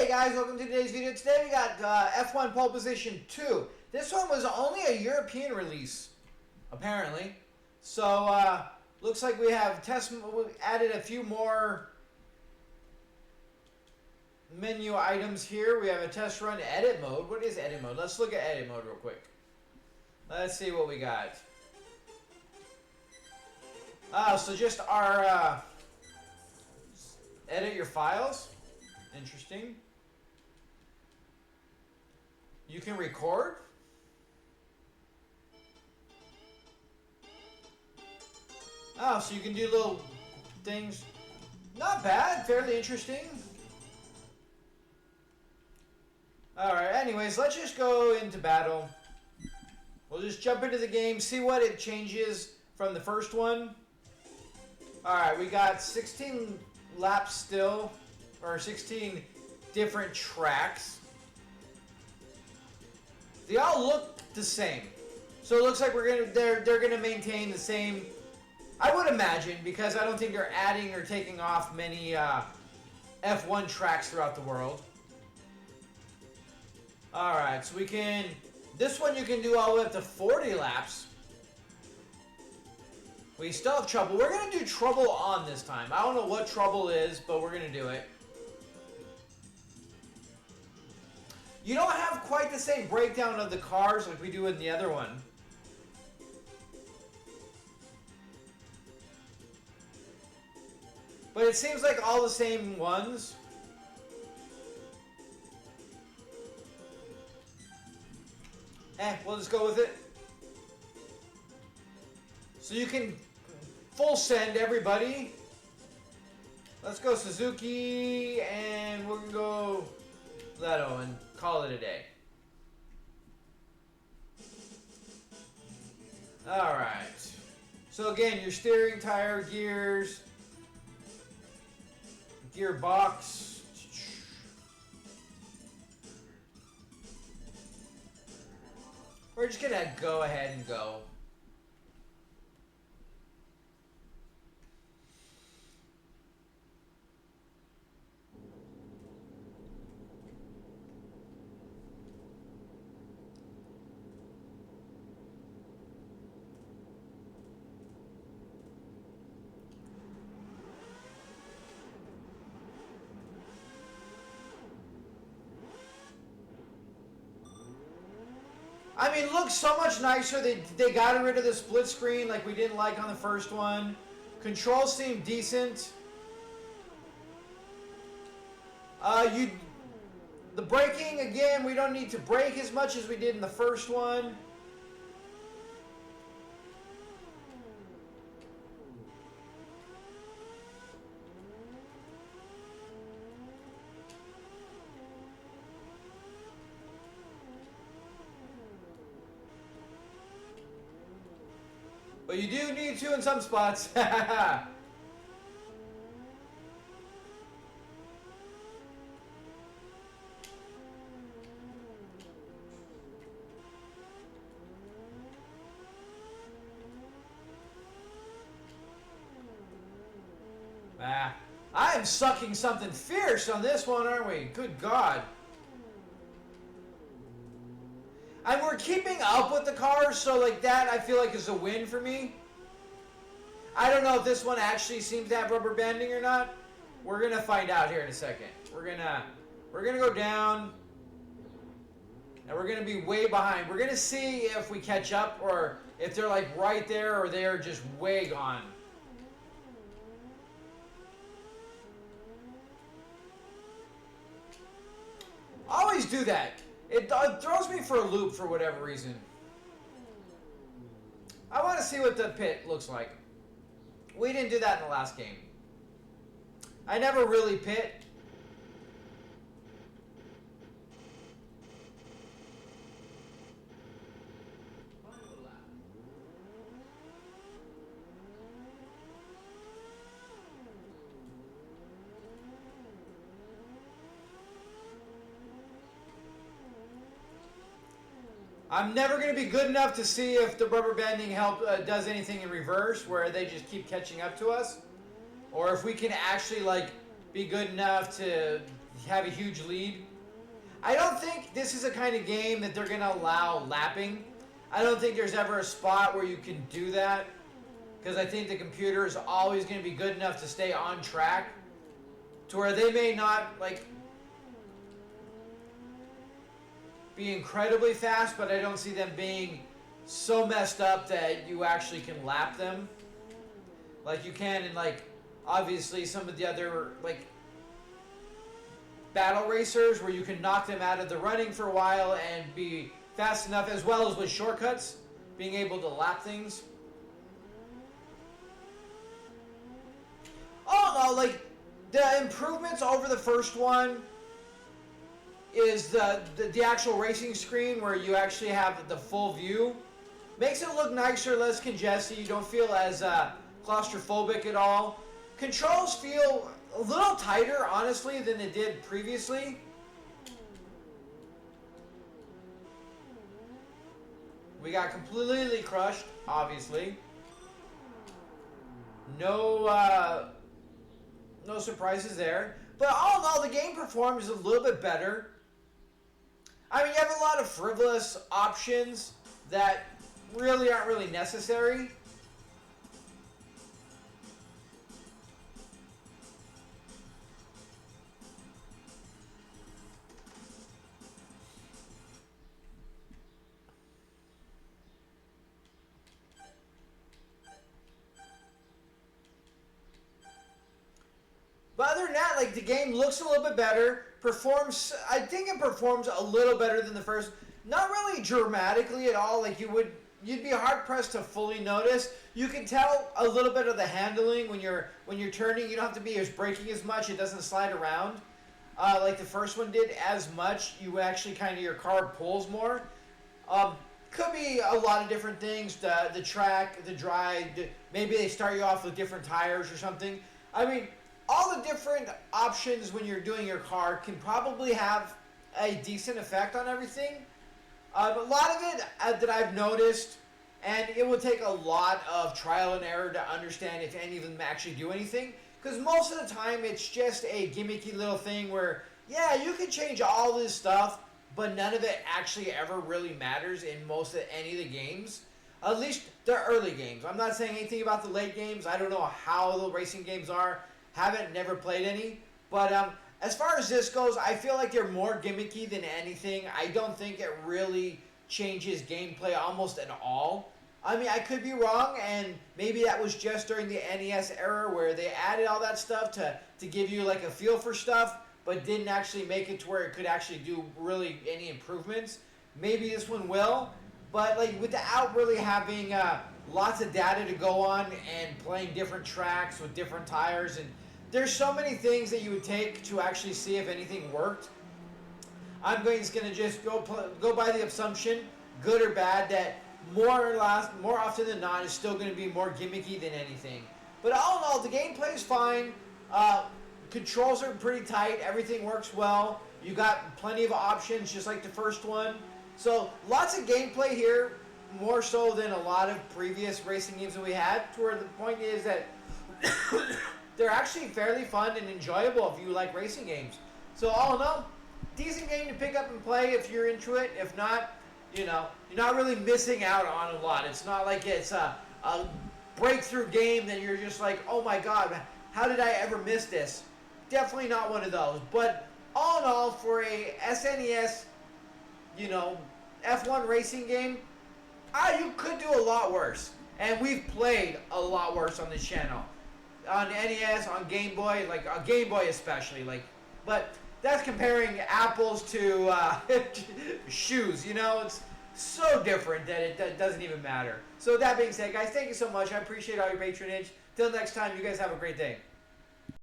guys, welcome to today's video. Today we got F1 Pole Position 2. This one was only a European release, apparently. So, looks like we have added a few more menu items here. We have a test run edit mode. What is edit mode? Let's look at edit mode real quick. Let's see what we got. So just our edit your files. Interesting. You can record. Oh, so you can do little things. Not bad. Fairly interesting. Alright, anyways, let's just go into battle. We'll just jump into the game, see what it changes from the first one. Alright, we got 16 laps still, or 16 different tracks. They all look the same. So it looks like they're gonna maintain the same, I would imagine, because I don't think they're adding or taking off many F1 tracks throughout the world. Alright, so we can, this one you can do all the way up to 40 laps. We still have trouble. We're going to do trouble on this time. I don't know what trouble is, but we're going to do it. You don't have quite the same breakdown of the cars like we do in the other one. But it seems like all the same ones. We'll just go with it. So you can full send everybody. Let's go Suzuki, and we're gonna go Leto and call it a day. Alright. So again, your steering, tire, gears, gearbox. We're just gonna go ahead and go. I mean, looks so much nicer. They got rid of the split screen like we didn't like on the first one. Controls seem decent. The braking, again, we don't need to brake as much as we did in the first one. But you do need to in some spots. I am sucking something fierce on this one, aren't we? Good God. And we're keeping up with the cars, so like that I feel like is a win for me. I don't know if this one actually seems to have rubber banding or not. We're gonna find out here in a second. We're gonna go down, and we're gonna be way behind. We're gonna see if we catch up or if they're like right there or they're just way gone. Always do that. It throws me for a loop for whatever reason. I want to see what the pit looks like. We didn't do that in the last game. I never really pit. I'm never going to be good enough to see if the rubber banding does anything in reverse, where they just keep catching up to us, or if we can actually like be good enough to have a huge lead. I don't think this is a kind of game that they're going to allow lapping. I don't think there's ever a spot where you can do that, because I think the computer is always going to be good enough to stay on track to where they may not like be incredibly fast, but I don't see them being so messed up that you actually can lap them like you can in like obviously some of the other like battle racers where you can knock them out of the running for a while and be fast enough, as well as with shortcuts, being able to lap things. Oh no, like the improvements over the first one is the actual racing screen where you actually have the full view. Makes it look nicer, less congested. You don't feel as claustrophobic at all. Controls feel a little tighter, honestly, than it did previously. We got completely crushed, obviously. No surprises there. But all in all, the game performs a little bit better. I mean, you have a lot of frivolous options that really aren't really necessary. But other than that, like the game looks a little bit better, performs, I think it performs a little better than the first. Not really dramatically at all, like you'd be hard pressed to fully notice. You can tell a little bit of the handling when you're turning. You don't have to be as braking as much. It doesn't slide around like the first one did as much. You actually kind of, your car pulls more. Could be a lot of different things. The track, the drive, maybe they start you off with different tires or something. I mean, all the different options when you're doing your car can probably have a decent effect on everything. A lot of it that I've noticed, and it will take a lot of trial and error to understand if any of them actually do anything, because most of the time it's just a gimmicky little thing where, yeah, you can change all this stuff, but none of it actually ever really matters in most of any of the games. At least the early games. I'm not saying anything about the late games. I don't know how the racing games are. Never played any. But as far as this goes, I feel like they're more gimmicky than anything. I don't think it really changes gameplay almost at all. I mean, I could be wrong, and maybe that was just during the NES era where they added all that stuff to give you like a feel for stuff, but didn't actually make it to where it could actually do really any improvements. Maybe this one will, but like without really having lots of data to go on and playing different tracks with different tires, and there's so many things that you would take to actually see if anything worked. I'm going to just go by the assumption, good or bad, that more often than not, it's still going to be more gimmicky than anything. But all in all, the gameplay is fine. Controls are pretty tight. Everything works well. You got plenty of options, just like the first one. So lots of gameplay here, more so than a lot of previous racing games that we had. To where the point is that they're actually fairly fun and enjoyable if you like racing games. So all in all, decent game to pick up and play if you're into it. If not, you know, you're not really missing out on a lot. It's not like it's a breakthrough game that you're just like, oh my god, how did I ever miss this? Definitely not one of those. But all in all, for a SNES, you know, F1 racing game, you could do a lot worse. And we've played a lot worse on this channel. On NES, on Game Boy, like on Game Boy especially, like, but that's comparing apples to shoes, you know, it's so different that it doesn't even matter. So with that being said, guys, thank you so much. I appreciate all your patronage. Till next time, you guys have a great day.